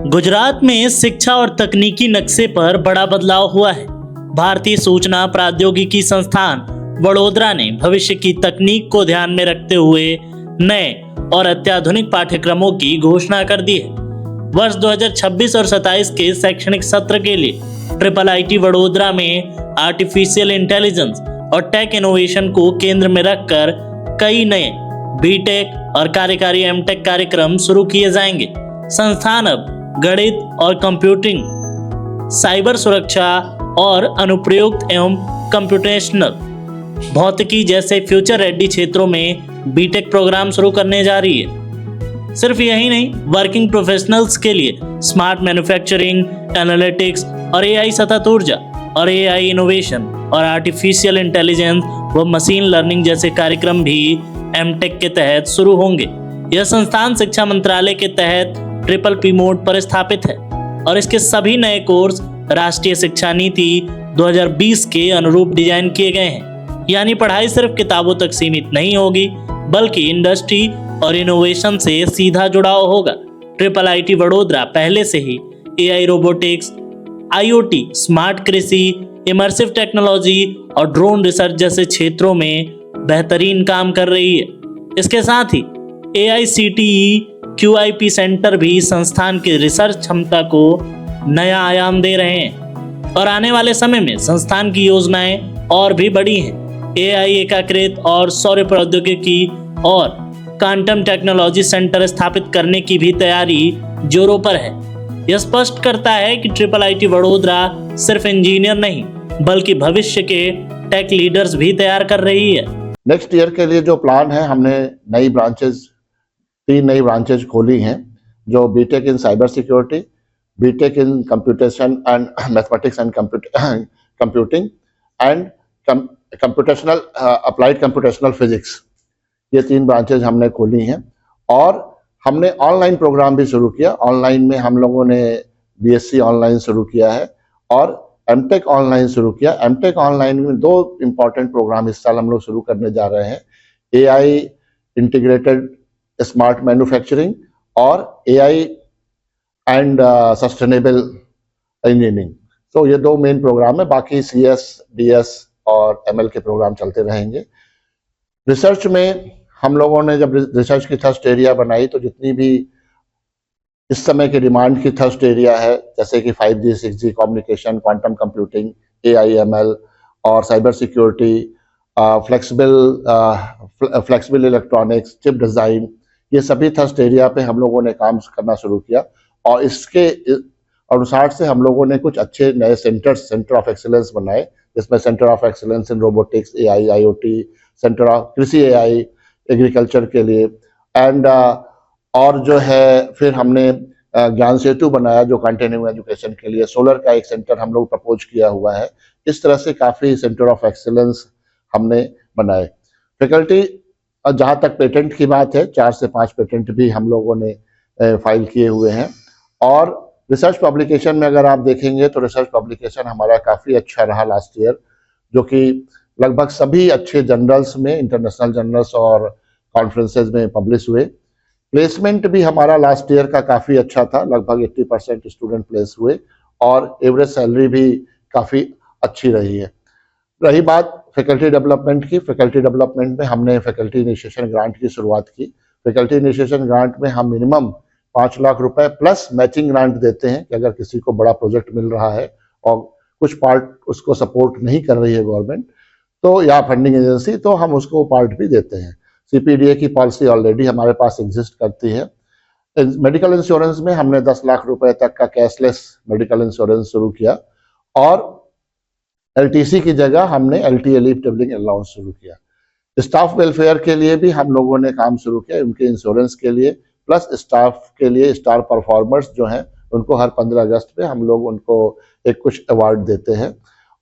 गुजरात में शिक्षा और तकनीकी नक्शे पर बड़ा बदलाव हुआ है। भारतीय सूचना प्रौद्योगिकी संस्थान वडोदरा ने भविष्य की तकनीक को ध्यान में रखते हुए नए और अत्याधुनिक पाठ्यक्रमों की घोषणा कर दी है। वर्ष 2026 और 27 के शैक्षणिक सत्र के लिए IIIT वडोदरा में आर्टिफिशियल इंटेलिजेंस और टेक इनोवेशन को केंद्र में रखकर कई नए बीटेक और कार्यकारी एमटेक कार्यक्रम शुरू किए जाएंगे। संस्थान अब गणित और कंप्यूटिंग, साइबर सुरक्षा और अनुप्रयुक्त एवं कंप्यूटेशनल भौतिकी जैसे फ्यूचर रेडी क्षेत्रों में बीटेक प्रोग्राम शुरू करने जा रही है। सिर्फ यही नहीं, वर्किंग प्रोफेशनल्स के लिए स्मार्ट मैन्युफैक्चरिंग, एनालिटिक्स और एआई सतत ऊर्जा और एआई इनोवेशन और आर्टिफिशियल इंटेलिजेंस व मशीन लर्निंग जैसे कार्यक्रम भी एमटेक के तहत शुरू होंगे। यह संस्थान शिक्षा मंत्रालय के तहत PPP मोड पर स्थापित है और इसके सभी नए कोर्स राष्ट्रीय शिक्षा नीति 2020 के अनुरूप डिजाइन किए गए हैं। यानी पढ़ाई सिर्फ किताबों तक सीमित नहीं होगी, बल्कि इंडस्ट्री और इनोवेशन से सीधा जुड़ाव होगा। IIIT वडोदरा पहले से ही AI, रोबोटिक्स, IoT, स्मार्ट कृषि, इमर्सिव टेक्नोलॉजी और ड्रोन रिसर्च जैसे क्षेत्रों में बेहतरीन काम कर रही है। इसके साथ ही AICTE QIP सेंटर भी संस्थान की रिसर्च क्षमता को नया आयाम दे रहे हैं और आने वाले समय में संस्थान की योजनाएं और भी बड़ी हैं। AI एकीकृत और सौर प्रौद्योगिकी और क्वांटम टेक्नोलॉजी सेंटर स्थापित करने की भी तैयारी जोरों पर है। यह स्पष्ट करता है कि IIIT वडोदरा सिर्फ इंजीनियर नहीं, बल्कि भविष्य के टेक लीडर्स भी तैयार कर रही है। नेक्स्ट ईयर के लिए जो प्लान है, हमने तीन नई ब्रांचेज खोली हैं, जो BTech in cyber security, BTech in computation and mathematics and computing and computational applied computational physics, ये 3 ब्रांचेज हमने खोली हैं। और हमने ऑनलाइन प्रोग्राम भी शुरू किया। ऑनलाइन में हम लोगों ने BSc ऑनलाइन शुरू किया है और एमटेक ऑनलाइन शुरू किया। एमटेक ऑनलाइन में 2 इम्पॉर्टेंट प्रोग्राम इस साल हम लोग शुरू करने जा रहे हैं, AI इंटीग्रेटेड स्मार्ट मैन्युफैक्चरिंग और AI एंड सस्टेनेबल इंजीनियरिंग। तो ये 2 मेन प्रोग्राम है, बाकी CS, DS और ML के प्रोग्राम चलते रहेंगे। रिसर्च में हम लोगों ने जब रिसर्च की थर्स्ट एरिया बनाई, तो जितनी भी इस समय की डिमांड की थर्स्ट एरिया है, जैसे कि 5G, 6G communication, quantum computing, AI ML और cyber security, flexible electronics, chip design, ये सभी थर्स्ट एरिया पे हम लोगों ने काम करना शुरू किया। और इसके अनुसार से हम लोगों ने कुछ अच्छे नए सेंटर ऑफ एक्सीलेंस बनाए, जिसमें centre of excellence in robotics, AI IoT, centre of कृषि AI एग्रीकल्चर के लिए एंड और जो है फिर हमने ज्ञान सेतु बनाया जो कंटिन्यूइंग एजुकेशन के लिए। सोलर का एक सेंटर हम लोग प्रपोज किया हुआ है। इस तरह से काफ़ी सेंटर ऑफ एक्सीलेंस हमने बनाए। फैकल्टी, जहाँ तक पेटेंट की बात है, 4 से 5 पेटेंट भी हम लोगों ने फाइल किए हुए हैं। और रिसर्च पब्लिकेशन में अगर आप देखेंगे तो रिसर्च पब्लिकेशन हमारा काफ़ी अच्छा रहा लास्ट ईयर, जो कि लगभग सभी अच्छे जर्नल्स में, इंटरनेशनल जर्नल्स और कॉन्फ्रेंसेज में पब्लिश हुए। प्लेसमेंट भी हमारा लास्ट ईयर का काफ़ी अच्छा था, लगभग 80% स्टूडेंट प्लेस हुए और एवरेज सैलरी भी काफ़ी अच्छी रही है। रही बात फैकल्टी डेवलपमेंट की, फैकल्टी डेवलपमेंट में हमने फैकल्टी इनिशिएशन ग्रांट की शुरुआत की। फैकल्टी इनिशिएशन ग्रांट में हम मिनिमम 5 लाख रुपए प्लस मैचिंग ग्रांट देते हैं कि अगर किसी को बड़ा प्रोजेक्ट मिल रहा है और कुछ पार्ट उसको सपोर्ट नहीं कर रही है गवर्नमेंट, तो या फंडिंग एजेंसी, तो हम उसको पार्ट भी देते हैं। CPDA की पॉलिसी ऑलरेडी हमारे पास एग्जिस्ट करती है। मेडिकल इंश्योरेंस में हमने 10 लाख रुपए तक का कैशलेस मेडिकल इंश्योरेंस शुरू किया और LTC की जगह हमने LTA लीव टेबलिंग अलाउंस शुरू किया। स्टाफ वेलफेयर के लिए भी हम लोगों ने काम शुरू किया, उनके इंश्योरेंस के लिए, प्लस स्टाफ के लिए स्टार परफॉर्मर्स जो हैं उनको हर 15 अगस्त पे हम लोग उनको एक कुछ अवार्ड देते हैं।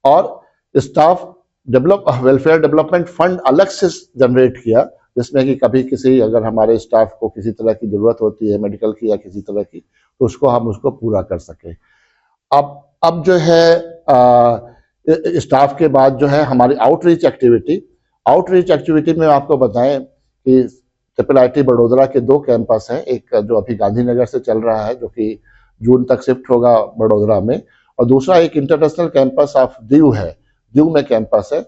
और स्टाफ वेलफेयर डेवलपमेंट फंड अलग से जनरेट किया, जिसमें कि कभी किसी अगर हमारे स्टाफ को किसी तरह की ज़रूरत होती है मेडिकल की या किसी तरह की, तो हम उसको पूरा कर सकें। अब जो है स्टाफ के बाद जो है हमारी आउटरीच एक्टिविटी में आपको बताएं कि IIIT वडोदरा के 2 कैंपस हैं। एक जो अभी गांधीनगर से चल रहा है, जो कि जून तक शिफ्ट होगा बड़ोदरा में। और दूसरा एक इंटरनेशनल कैंपस ऑफ दीव है, दीव में कैंपस है,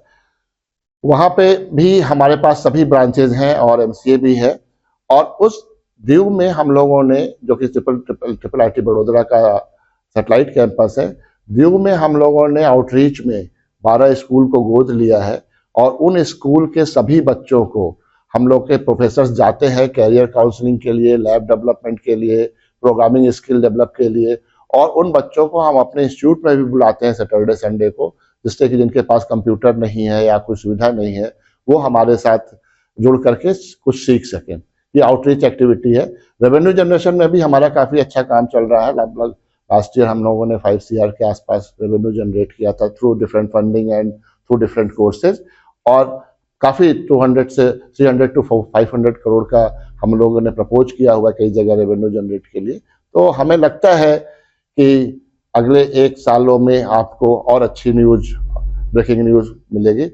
वहाँ पे भी हमारे पास सभी ब्रांचेज हैं और एमसीए भी है। और उस दीव में हम लोगों ने, जो कि ट्रिपल आईटी बड़ोदरा का सैटेलाइट कैंपस है, दीव में हम लोगों ने आउटरीच में 12 स्कूल को गोद लिया है और उन स्कूल के सभी बच्चों को हम लोग के प्रोफेसर्स जाते हैं कैरियर काउंसलिंग के लिए, लैब डेवलपमेंट के लिए, प्रोग्रामिंग स्किल डेवलप के लिए, और उन बच्चों को हम अपने इंस्टीट्यूट में भी बुलाते हैं सैटरडे संडे को, जिससे कि जिनके पास कंप्यूटर नहीं है या कोई सुविधा नहीं है वो हमारे साथ जुड़ करके कुछ सीख सकें। ये आउटरीच एक्टिविटी है। रेवेन्यू जनरेशन में भी हमारा काफ़ी अच्छा काम चल रहा है। लगभग लास्ट ईयर हम लोगों ने 5 CR के आसपास रेवेन्यू जनरेट किया था through different funding and through different courses, और काफ़ी 200 से 300 to 500 करोड़ का हम लोगों ने प्रपोज किया हुआ कई जगह रेवेन्यू जनरेट के लिए। तो हमें लगता है कि अगले 1 सालों में आपको और अच्छी न्यूज़, ब्रेकिंग न्यूज़ मिलेगी।